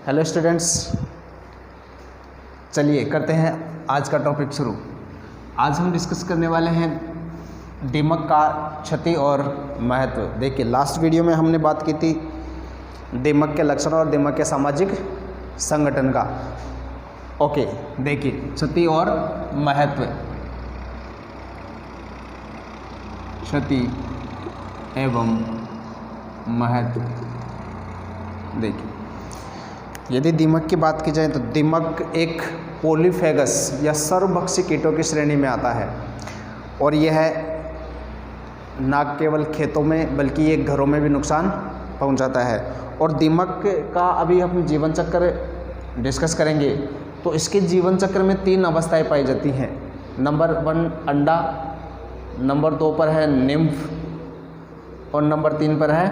Hello students, चलिए करते हैं आज का टॉपिक शुरू। आज हम डिस्कस करने वाले हैं दीमक का क्षति और महत्व। देखिए, लास्ट वीडियो में हमने बात की थी दीमक के लक्षण और दीमक के सामाजिक संगठन का। ओके, देखिए क्षति और महत्व। क्षति एवं महत्व। देखिए, यदि दीमक की बात की जाए तो दीमक एक पॉलीफेगस या सर्वभक्षी कीटों की श्रेणी में आता है और यह न केवल खेतों में बल्कि ये घरों में भी नुकसान पहुंचाता है। और दीमक का अभी हम जीवन चक्र डिस्कस करेंगे तो इसके जीवन चक्र में 3 अवस्थाएं पाई जाती हैं। नंबर 1 अंडा, नंबर 2 पर है निम्फ और नंबर 3 पर है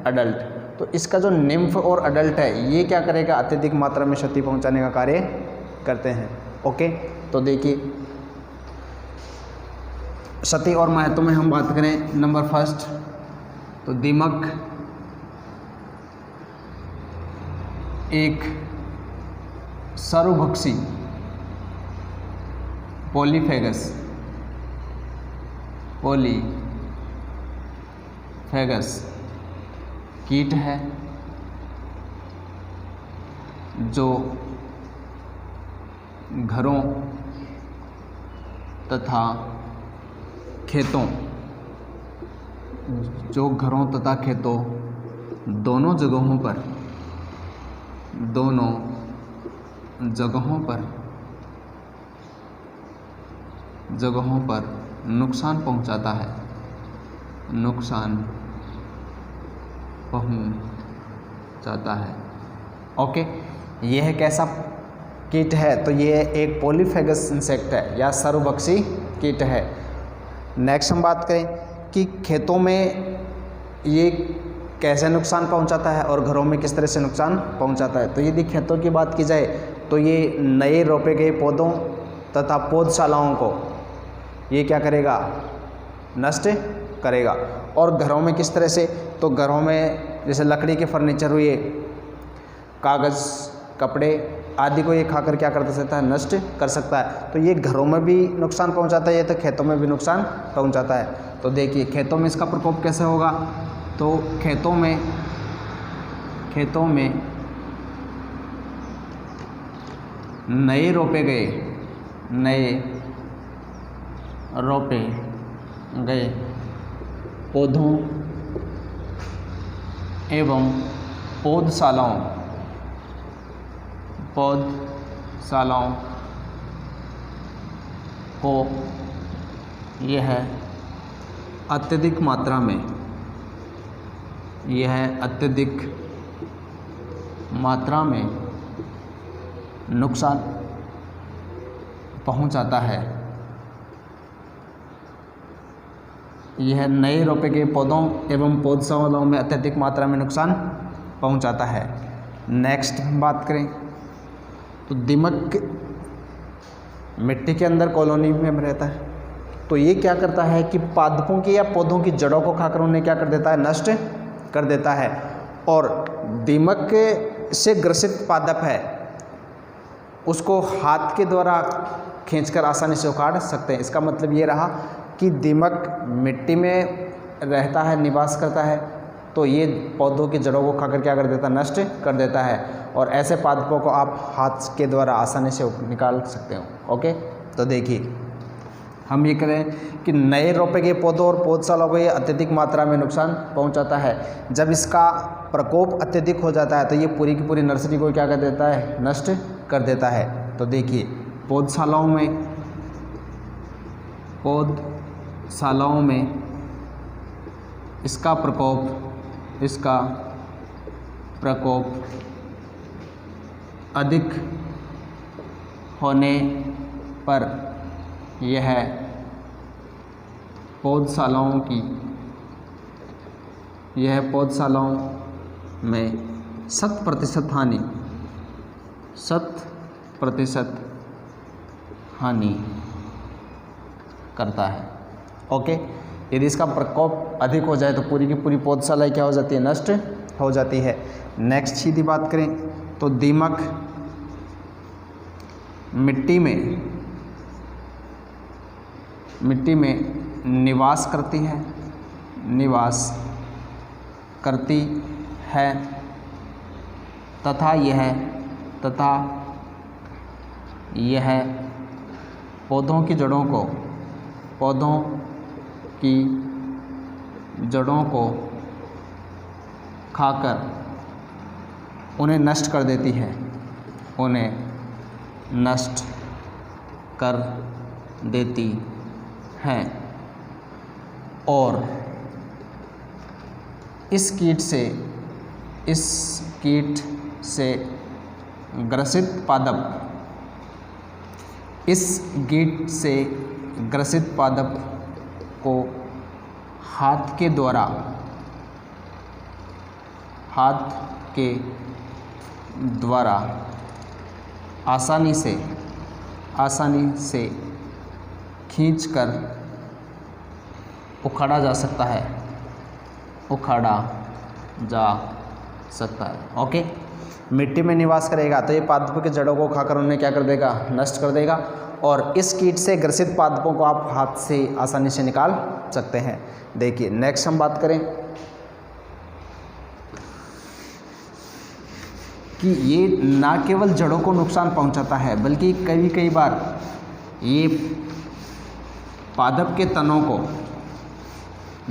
अडल्ट। तो इसका जो निम्फ और अडल्ट है ये क्या करेगा, अत्यधिक मात्रा में क्षति पहुंचाने का कार्य करते हैं। ओके, तो देखिए क्षति और महत्व में हम बात करें नंबर 1 तो दीमक एक सर्वभक्षी पॉलीफेगस कीट है जो घरों तथा खेतों दोनों जगहों पर नुकसान पहुंचाता है। ओके, यह कैसा कीट है तो ये एक पॉलीफेगस इंसेक्ट है या सर्वभक्षी कीट है। नेक्स्ट हम बात करें कि खेतों में ये कैसे नुकसान पहुंचाता है और घरों में किस तरह से नुकसान पहुंचाता है। तो यदि खेतों की बात की जाए तो ये नए रोपे गए पौधों तथा पौधशालाओं को ये क्या करेगा, नष्ट करेगा। और घरों में किस तरह से, तो घरों में जैसे लकड़ी के फर्नीचर हुए, कागज़, कपड़े आदि को ये खाकर क्या कर सकता है, नष्ट कर सकता है। तो ये घरों में भी नुकसान पहुंचाता है, ये तो खेतों में भी नुकसान पहुंचाता है। तो देखिए खेतों में इसका प्रकोप कैसे होगा, तो खेतों में नए रोपे गए पौधों एवं पौधशालाओं को यह अत्यधिक मात्रा में नुकसान पहुंचाता है। यह नए रोपे के पौधों एवं पौधशालाओं में अत्यधिक मात्रा में नुकसान पहुंचाता है। नेक्स्ट हम बात करें तो दीमक मिट्टी के अंदर कॉलोनी में रहता है। तो ये क्या करता है कि पादपों की या पौधों की जड़ों को खाकर उन्हें क्या कर देता है, नष्ट कर देता है। और दीमक से ग्रसित पादप है उसको हाथ के द्वारा खींचकर आसानी से उखाड़ सकते हैं। इसका मतलब ये रहा कि दीमक मिट्टी में रहता है, निवास करता है, तो ये पौधों की जड़ों को खाकर क्या कर देता है, नष्ट कर देता है। और ऐसे पादपों को आप हाथ के द्वारा आसानी से निकाल सकते हो। ओके, तो देखिए हम ये करें कि नए रोपे गए पौधों और पौधशालाओं को ये अत्यधिक मात्रा में नुकसान पहुंचाता है। जब इसका प्रकोप अत्यधिक हो जाता है तो ये पूरी की पूरी नर्सरी को क्या कर देता है, नष्ट कर देता है। तो देखिए पौधशालाओं में इसका प्रकोप अधिक होने पर यह पौधशालाओं में 100% हानि करता है। ओके, यदि इसका प्रकोप अधिक हो जाए तो पूरी की पूरी पौधशाला क्या हो जाती है, नष्ट हो जाती है। नेक्स्ट सीधी बात करें तो दीमक मिट्टी में निवास करती है तथा यह पौधों की जड़ों को खाकर उन्हें नष्ट कर देती है और इस कीट से ग्रसित पादप को हाथ के द्वारा आसानी से खींचकर उखाड़ा जा सकता है। ओके, मिट्टी में निवास करेगा तो ये पादपों के जड़ों को खाकर उन्हें क्या कर देगा, नष्ट कर देगा। और इस कीट से ग्रसित पादपों को आप हाथ से आसानी से निकाल सकते हैं। देखिए नेक्स्ट हम बात करें कि ये ना केवल जड़ों को नुकसान पहुंचाता है बल्कि कई बार ये पादप के तनों को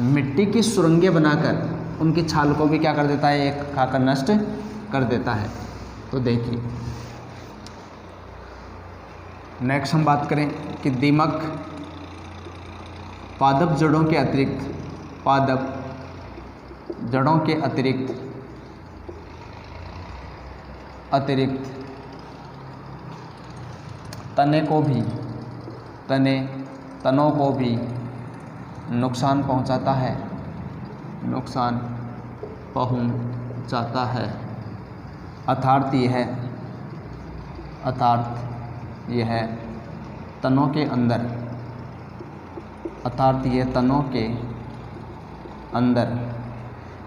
मिट्टी की सुरंगें बनाकर उनकी छाल को भी क्या कर देता है, एक खाकर नष्ट कर देता है। तो देखिए नेक्स्ट हम बात करें कि दीमक पादप जड़ों के अतिरिक्त तनों को भी नुकसान पहुंचाता है। अर्थात यह तनों के अंदर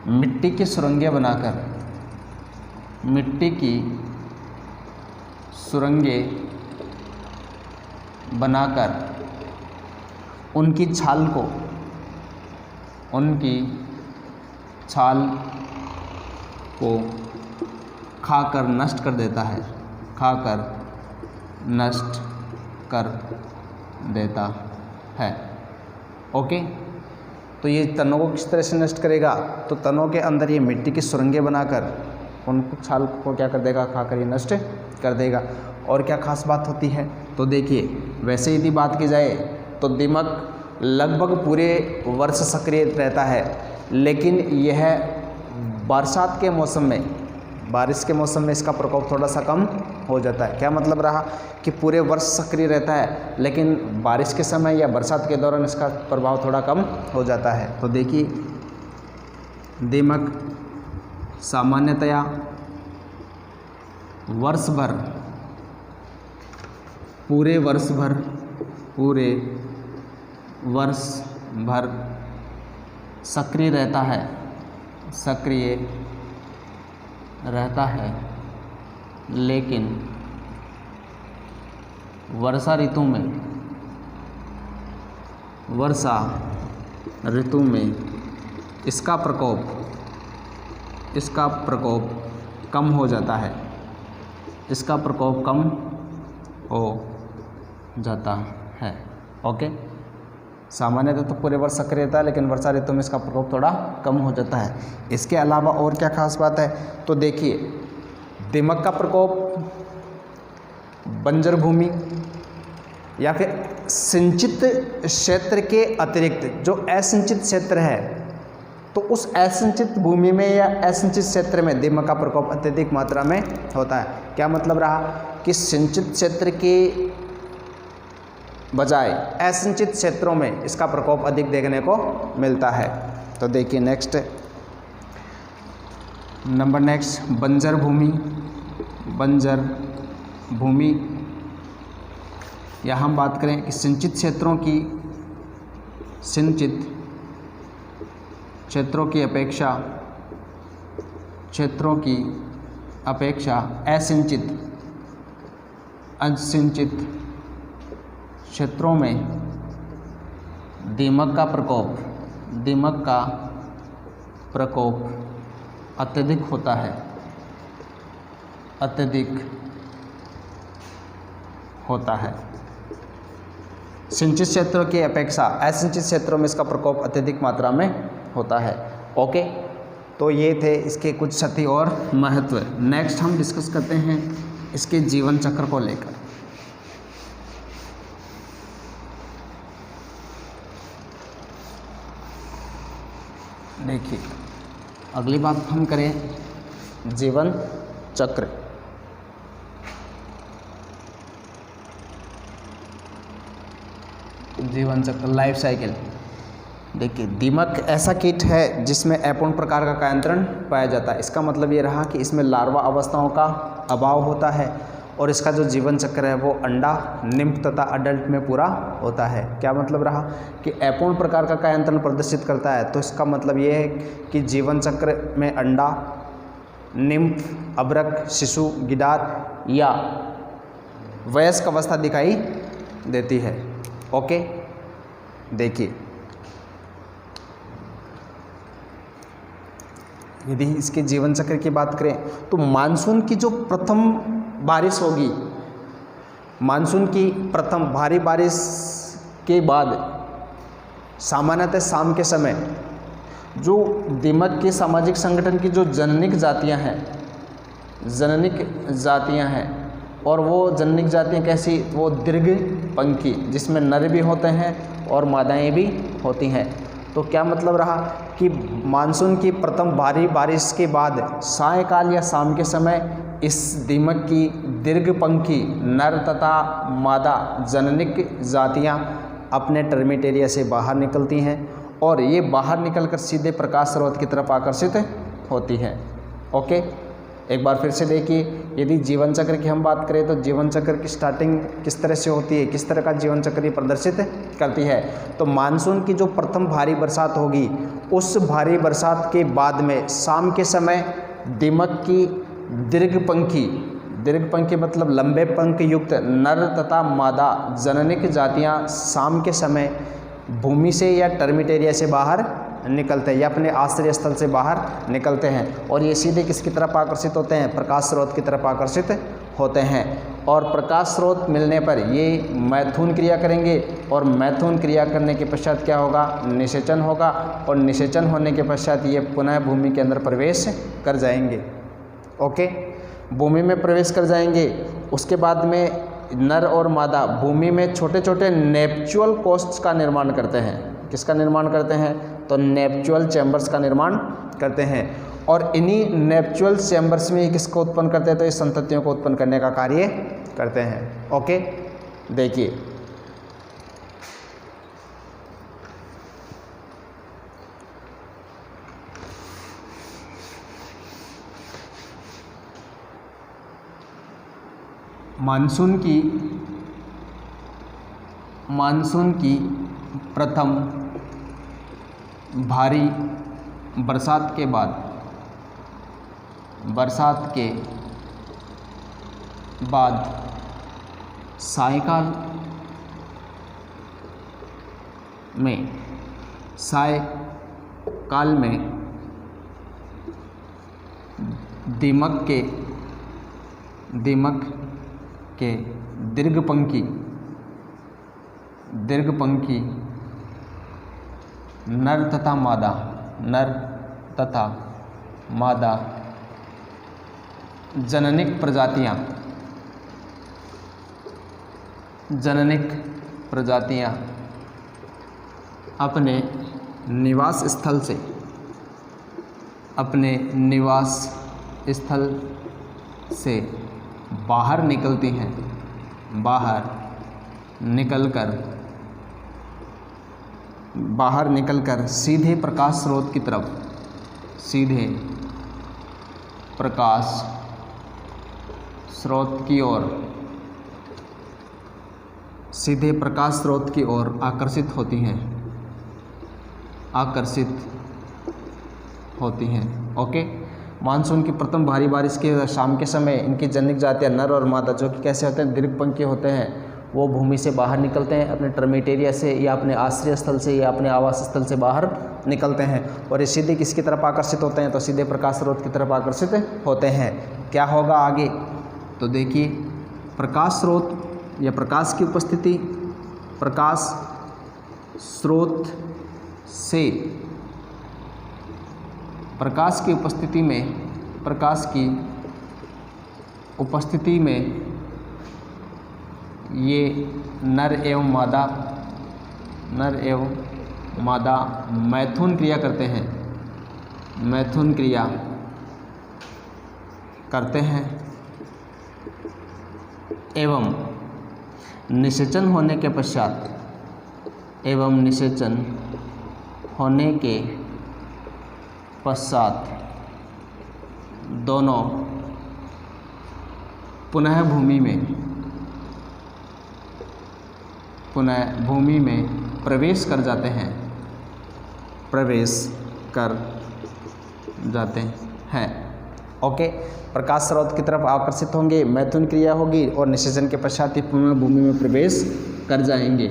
मिट्टी की सुरंगें बनाकर उनकी छाल को खाकर नष्ट कर देता है। ओके, तो ये तनों को किस तरह से नष्ट करेगा, तो तनों के अंदर ये मिट्टी की सुरंगें बनाकर उन छाल को क्या कर देगा, खाकर ये नष्ट कर देगा। और क्या खास बात होती है, तो देखिए वैसे यदि बात की जाए तो दीमक लगभग पूरे वर्ष सक्रिय रहता है, लेकिन यह बरसात के मौसम में, बारिश के मौसम में इसका प्रकोप थोड़ा सा कम हो जाता है। क्या मतलब रहा कि पूरे वर्ष सक्रिय रहता है, लेकिन बारिश के समय या बरसात के दौरान इसका प्रभाव थोड़ा कम हो जाता है। तो देखिए दीमक सामान्यतया पूरे वर्ष भर सक्रिय रहता है, लेकिन वर्षा ऋतु में इसका प्रकोप कम हो जाता है। ओके, सामान्यतः तो पूरे वर्ष सक्रिय रहता है, लेकिन वर्षा ऋतु में इसका प्रकोप थोड़ा कम हो जाता है। इसके अलावा और क्या खास बात है, तो देखिए दीमक का प्रकोप बंजर भूमि या फिर सिंचित क्षेत्र के अतिरिक्त जो असिंचित क्षेत्र है, तो उस असिंचित भूमि में या असिंचित क्षेत्र में दीमक का प्रकोप अत्यधिक मात्रा में होता है। क्या मतलब रहा कि सिंचित क्षेत्र के बजाय असिंचित क्षेत्रों में इसका प्रकोप अधिक देखने को मिलता है। तो देखिए नेक्स्ट बंजर भूमि या हम बात करें कि सिंचित क्षेत्रों की अपेक्षा असिंचित क्षेत्रों में दीमक का प्रकोप अत्यधिक होता है। सिंचित क्षेत्रों की अपेक्षा असिंचित क्षेत्रों में इसका प्रकोप अत्यधिक मात्रा में होता है। ओके, तो ये थे इसके कुछ क्षति और महत्व। नेक्स्ट हम डिस्कस करते हैं इसके जीवन चक्र को लेकर। देखिए, अगली बात हम करें जीवन चक्र। जीवन चक्र, लाइफ साइकिल। देखिए, दीमक ऐसा कीट है जिसमें अपूर्ण प्रकार का कायांतरण पाया जाता है। इसका मतलब ये रहा कि इसमें लार्वा अवस्थाओं का अभाव होता है और इसका जो जीवन चक्र है वो अंडा, निम्फ तथा अडल्ट में पूरा होता है। क्या मतलब रहा कि अपूर्ण प्रकार का कायांतरण प्रदर्शित करता है, तो इसका मतलब ये है कि जीवन चक्र में अंडा, निम्फ, अभ्रक, शिशु, गिडार या वयस्क अवस्था दिखाई देती है। ओके, देखिए, यदि इसके जीवन चक्र की बात करें तो मानसून की जो प्रथम बारिश होगी, मानसून की प्रथम भारी बारिश के बाद सामान्यतः शाम के समय जो दीमक के सामाजिक संगठन की जो जननिक जातियां हैं और वो जननिक जातियां कैसी, वो दीर्घ पंखी, जिसमें नर भी होते हैं और मादाएं भी होती हैं। तो क्या मतलब रहा कि मानसून की प्रथम भारी बारिश के बाद सायकाल या शाम के समय इस दीमक की दीर्घपंखी नर तथा मादा जननिक जातियां अपने टर्मिट एरिया से बाहर निकलती हैं और ये बाहर निकलकर सीधे प्रकाश स्रोत की तरफ आकर्षित होती हैं। ओके, एक बार फिर से देखिए, यदि जीवन चक्र की हम बात करें तो जीवन चक्र की स्टार्टिंग किस तरह से होती है, किस तरह का जीवन चक्र ये प्रदर्शित करती है। तो मानसून की जो प्रथम भारी बरसात होगी, उस भारी बरसात के बाद में शाम के समय दीमक की दीर्घपंखी मतलब लंबे पंख युक्त नर तथा मादा जननिक जातियां शाम के समय भूमि से या टर्मिट एरिया से बाहर निकलते हैं या अपने आश्रय स्थल से बाहर निकलते हैं और ये सीधे किसकी तरफ आकर्षित होते हैं, प्रकाश स्रोत की तरफ आकर्षित होते हैं। और प्रकाश स्रोत मिलने पर ये मैथुन क्रिया करेंगे और मैथुन क्रिया करने के पश्चात क्या होगा, निषेचन होगा और निषेचन होने के पश्चात ये पुनः भूमि के अंदर प्रवेश कर जाएंगे। ओके, भूमि में प्रवेश कर जाएंगे। उसके बाद में नर और मादा भूमि में छोटे छोटे नेपचुअल कोस्ट्स का निर्माण करते हैं। किसका निर्माण करते हैं, तो नेपचुअल चैम्बर्स का निर्माण करते हैं और इन्हीं नेपचुअल चैम्बर्स में किसको उत्पन्न करते हैं, तो इस संततियों को उत्पन्न करने का कार्य करते हैं। ओके, देखिए, मानसून की प्रथम भारी बरसात के बाद सायकाल में दीमक के दीर्घपंखी नर तथा मादा जननिक प्रजातियां अपने निवास स्थल से बाहर निकलती हैं, बाहर निकलकर सीधे प्रकाश स्रोत की तरफ आकर्षित होती हैं। ओके, मानसून की प्रथम भारी बारिश के शाम के समय इनकी जनिक जातियाँ नर और मादा जो कि कैसे होते हैं, दीर्घपंखीय होते हैं, वो भूमि से बाहर निकलते हैं, अपने टर्मिट एरिया से या अपने आश्रय स्थल से या अपने आवास स्थल से बाहर निकलते हैं और ये सीधे किसकी तरफ आकर्षित होते हैं, तो सीधे प्रकाश स्रोत की तरफ आकर्षित होते हैं। क्या होगा आगे, तो देखिए प्रकाश स्रोत या प्रकाश की उपस्थिति, प्रकाश स्रोत से प्रकाश की उपस्थिति में ये नर एवं मादा मैथुन क्रिया करते हैं एवं निषेचन होने के पश्चात दोनों पुनः भूमि में प्रवेश कर जाते हैं। ओके, प्रकाश स्रोत की तरफ आकर्षित होंगे, मैथुन क्रिया होगी और निषेचन के पश्चात ही पुनः भूमि में प्रवेश कर जाएंगे।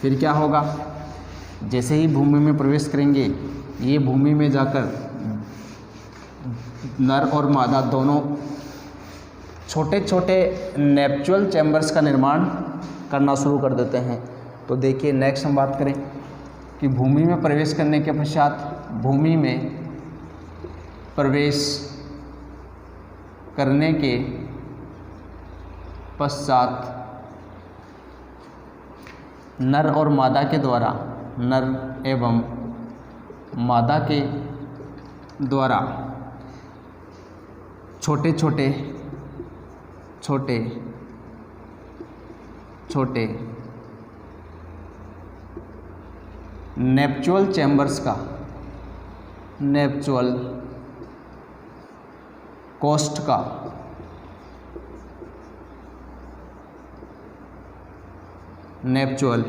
फिर क्या होगा, जैसे ही भूमि में प्रवेश करेंगे ये भूमि में जाकर नर और मादा दोनों छोटे छोटे नेपचुअल चैम्बर्स का निर्माण करना शुरू कर देते हैं। तो देखिए नेक्स्ट हम बात करें कि भूमि में प्रवेश करने के पश्चात भूमि में प्रवेश करने के पश्चात नर और मादा के द्वारा, नर एवं मादा के द्वारा छोटे छोटे नेपचुअल चैम्बर्स का, नेपचुअल कोस्ट का नेपचुअल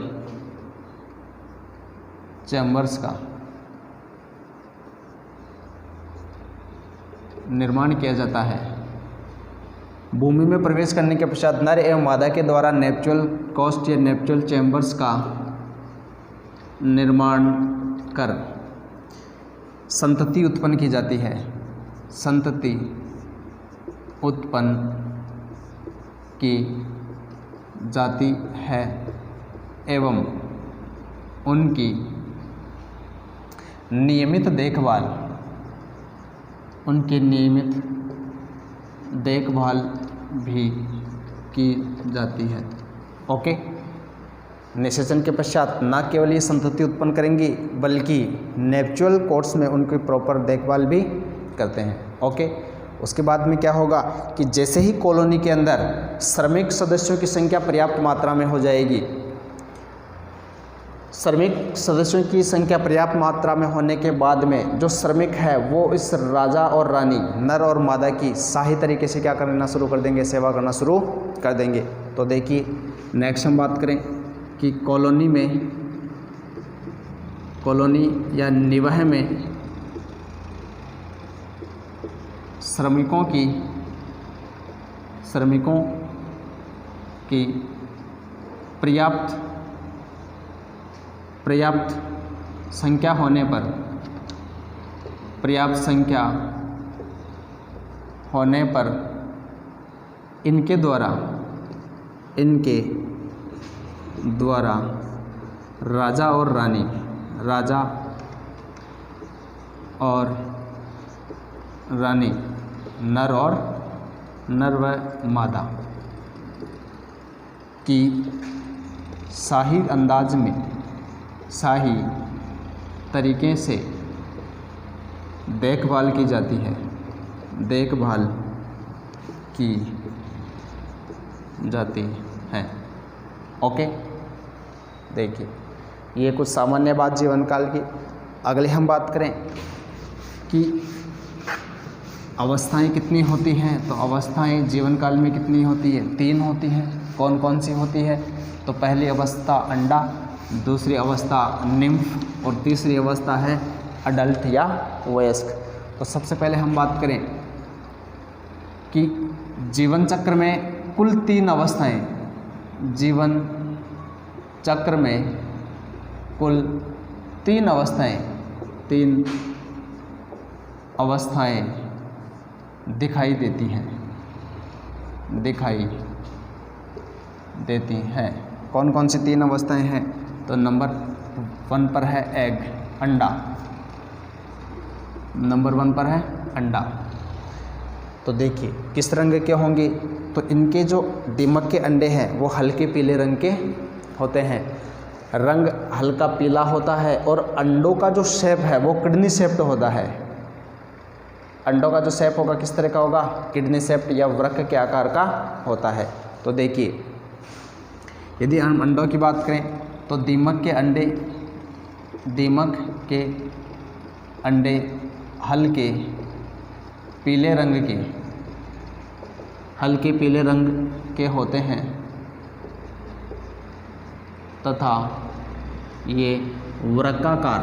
चैम्बर्स का निर्माण किया जाता है। भूमि में प्रवेश करने के पश्चात नर एवं मादा के द्वारा नेपचुअल कोस्ट या नेपचुअल चैम्बर्स का निर्माण कर संतति उत्पन्न की जाती है। संतति उत्पन्न की जाती है एवं उनकी नियमित देखभाल भी की जाती है। ओके, निषेचन के पश्चात न केवल ये संतति उत्पन्न करेंगी बल्कि नेपचुअल कोर्ट्स में उनकी प्रॉपर देखभाल भी करते हैं। ओके, उसके बाद में क्या होगा कि जैसे ही कॉलोनी के अंदर श्रमिक सदस्यों की संख्या पर्याप्त मात्रा में हो जाएगी, श्रमिक सदस्यों की संख्या पर्याप्त मात्रा में होने के बाद में जो श्रमिक है वो इस राजा और रानी, नर और मादा की सही तरीके से क्या करना शुरू कर देंगे, सेवा करना शुरू कर देंगे। तो देखिए नेक्स्ट हम बात करें कि कॉलोनी या निवाह में श्रमिकों की पर्याप्त संख्या होने पर इनके द्वारा राजा और रानी नर व मादा की शाही अंदाज में, शाही तरीके से देखभाल की जाती है। ओके, देखिए ये कुछ सामान्य बात जीवन काल की। अगले हम बात करें कि अवस्थाएं कितनी होती हैं, तो अवस्थाएं जीवन काल में कितनी होती है, 3 होती हैं। कौन कौन सी होती है, तो पहली अवस्था अंडा, दूसरी अवस्था निम्फ और तीसरी अवस्था है अडल्ट या वयस्क। तो सबसे पहले हम बात करें कि जीवन चक्र में कुल 3 अवस्थाएं, जीवन चक्र में कुल 3 अवस्थाएं दिखाई देती हैं। कौन कौन सी 3 अवस्थाएं हैं? तो नंबर 1 पर है एग, अंडा। नंबर 1 पर है अंडा। तो देखिए किस रंग के होंगे, तो इनके जो दीमक के अंडे हैं वो हल्के पीले रंग के होते हैं, रंग हल्का पीला होता है, और अंडों का जो शेप है वो किडनी शेप्ड होता है। अंडों का जो शेप होगा किस तरह का होगा? किडनी शेप्ड या वृक्क के आकार का होता है। तो देखिए यदि हम अंडों की बात करें तो दीमक के अंडे हल्के पीले रंग के होते हैं तथा ये वृक्काकार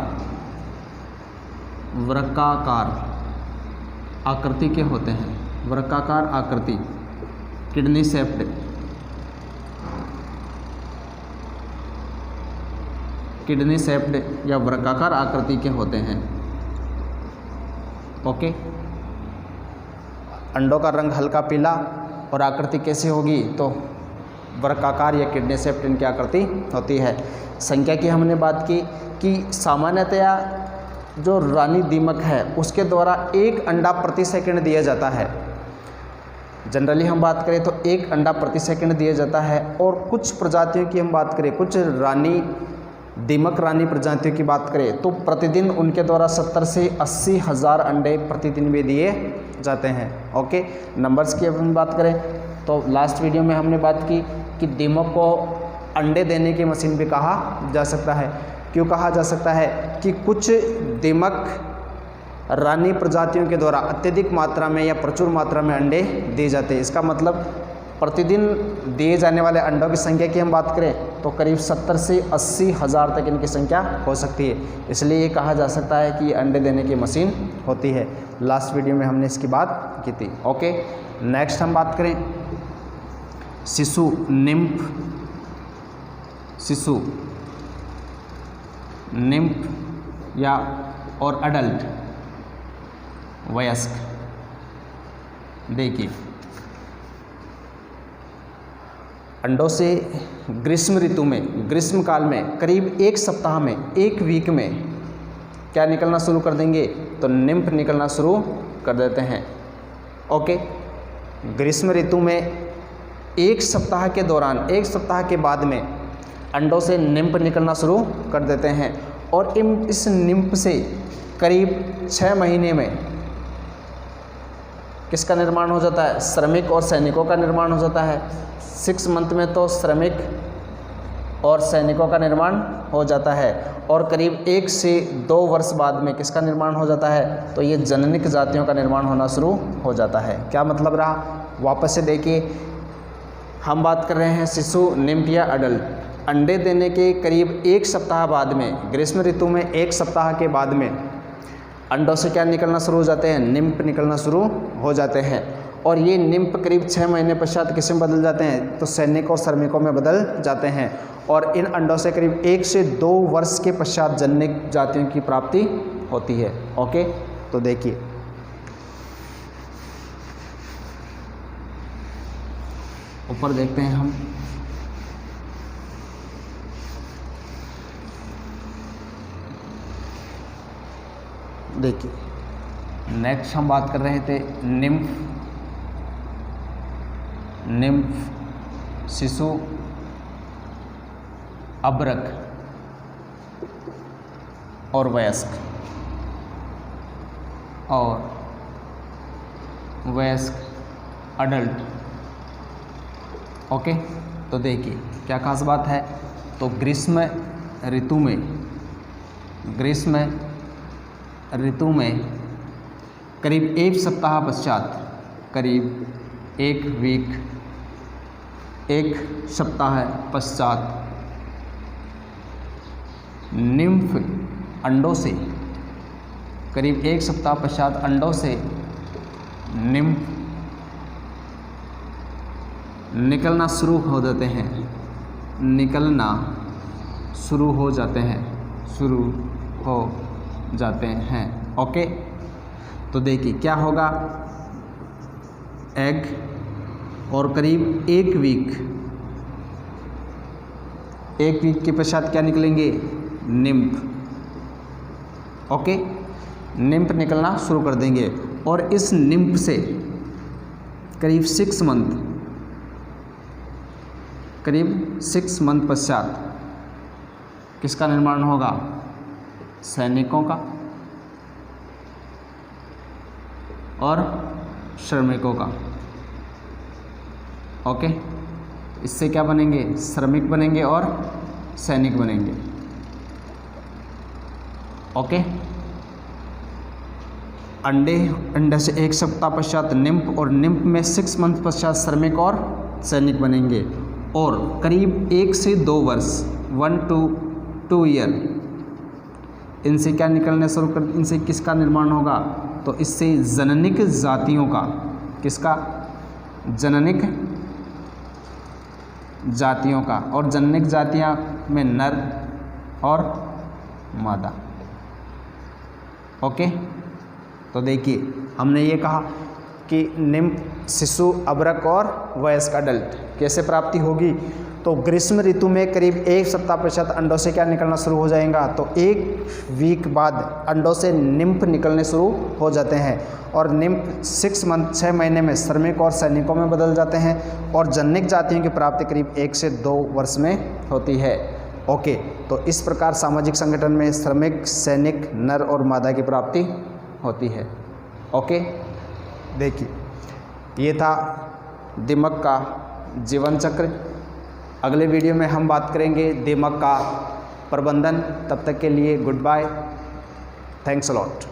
आकृति के होते हैं। वृक्काकार आकृति, किडनी शेप्ड या वृक्काकार आकृति के होते हैं। ओके, अंडों का रंग हल्का पीला और आकृति कैसी होगी? तो वृक्काकार या किडनी शेप्ड इनकी आकृति होती है। संख्या की हमने बात की कि सामान्यतया जो रानी दीमक है उसके द्वारा 1 अंडा प्रति सेकंड दिया जाता है। जनरली हम बात करें तो 1 अंडा प्रति सेकंड दिया जाता है। और कुछ प्रजातियों की हम बात करें, कुछ दीमक रानी प्रजातियों की बात करें तो प्रतिदिन उनके द्वारा 70 से 80 हज़ार अंडे प्रतिदिन भी दिए जाते हैं। ओके, नंबर्स की अब हम बात करें तो लास्ट वीडियो में हमने बात की कि दीमक को अंडे देने की मशीन भी कहा जा सकता है। क्यों कहा जा सकता है? कि कुछ दीमक रानी प्रजातियों के द्वारा अत्यधिक मात्रा में या प्रचुर मात्रा में अंडे दिए जाते हैं। इसका मतलब प्रतिदिन दिए जाने वाले अंडों की संख्या की हम बात करें तो करीब 70 से 80 हज़ार तक इनकी संख्या हो सकती है। इसलिए ये कहा जा सकता है कि अंडे देने की मशीन होती है। लास्ट वीडियो में हमने इसकी बात की थी। ओके, नेक्स्ट हम बात करें शिशु, निम्फ या और अडल्ट, वयस्क। देखिए अंडों से ग्रीष्म ऋतु में, ग्रीष्म काल में करीब 1 सप्ताह में, 1 वीक में क्या निकलना शुरू कर देंगे? तो निम्फ निकलना शुरू कर देते हैं। ओके, ग्रीष्म ऋतु में 1 सप्ताह के दौरान, 1 सप्ताह के बाद में अंडों से निम्फ निकलना शुरू कर देते हैं। और इस निम्फ से करीब 6 महीने में किसका निर्माण हो जाता है? श्रमिक और सैनिकों का निर्माण हो जाता है। 6 मंथ में तो श्रमिक और सैनिकों का निर्माण हो जाता है। और करीब 1 से 2 वर्ष बाद में किसका निर्माण हो जाता है? तो ये जननिक जातियों का निर्माण होना शुरू हो जाता है। क्या मतलब रहा? वापस से देखिए, हम बात कर रहे हैं शिशु, निम्फ या अडल्ट। अंडे देने के करीब 1 सप्ताह बाद में, ग्रीष्म ऋतु में 1 सप्ताह के बाद में अंडों से क्या निकलना शुरू हो जाते हैं? निम्फ निकलना शुरू हो जाते हैं। और ये निम्फ करीब 6 महीने पश्चात किस में बदल जाते हैं? तो सैनिक और श्रमिकों में बदल जाते हैं। और इन अंडों से करीब 1 से 2 वर्ष के पश्चात जननिक जातियों की प्राप्ति होती है। ओके, तो देखिए ऊपर देखते हैं हम, देखिए नेक्स्ट हम बात कर रहे थे निम्फ, शिशु, अब्रक और वयस्क। अडल्ट। ओके, तो देखिए क्या खास बात है? तो ग्रीष्म ऋतु में करीब 1 सप्ताह पश्चात, करीब 1 सप्ताह पश्चात निम्फ अंडों से करीब 1 सप्ताह पश्चात अंडों से निम्फ निकलना शुरू हो जाते हैं, निकलना शुरू हो जाते हैं, शुरू हो जाते हैं। ओके, तो देखिए क्या होगा, एग और करीब एक वीक के पश्चात क्या निकलेंगे, निम्फ। ओके, निम्फ निकलना शुरू कर देंगे और इस निम्फ से करीब 6 मंथ पश्चात किसका निर्माण होगा, सैनिकों का और श्रमिकों का। ओके, इससे क्या बनेंगे, श्रमिक बनेंगे और सैनिक बनेंगे। ओके, अंडे से 1 सप्ताह पश्चात निम्फ और निम्फ में 6 मंथ पश्चात श्रमिक और सैनिक बनेंगे और करीब 1 से 2 वर्ष 1 to 2 ईयर इनसे क्या निकलने शुरू कर, इनसे किसका निर्माण होगा, तो इससे जननिक जातियों का, किसका, जननिक जातियों का। और जननिक जातियां में नर और मादा। ओके, तो देखिए हमने ये कहा कि निम्फ, शिशु, अबरक और वयस्क अडल्ट कैसे प्राप्ति होगी, तो ग्रीष्म ऋतु में करीब 1 सप्ताह पश्चात अंडों से क्या निकलना शुरू हो जाएगा, तो 1 वीक बाद अंडों से निम्फ निकलने शुरू हो जाते हैं और निम्फ 6 महीने में श्रमिक और सैनिकों में बदल जाते हैं और जननिक जातियों की प्राप्ति करीब 1 से 2 वर्ष में होती है। ओके, तो इस प्रकार सामाजिक संगठन में श्रमिक, सैनिक, नर और मादा की प्राप्ति होती है। ओके, देखिए ये था दीमक का जीवन चक्र। अगले वीडियो में हम बात करेंगे दीमक का प्रबंधन। तब तक के लिए goodbye, thanks a lot.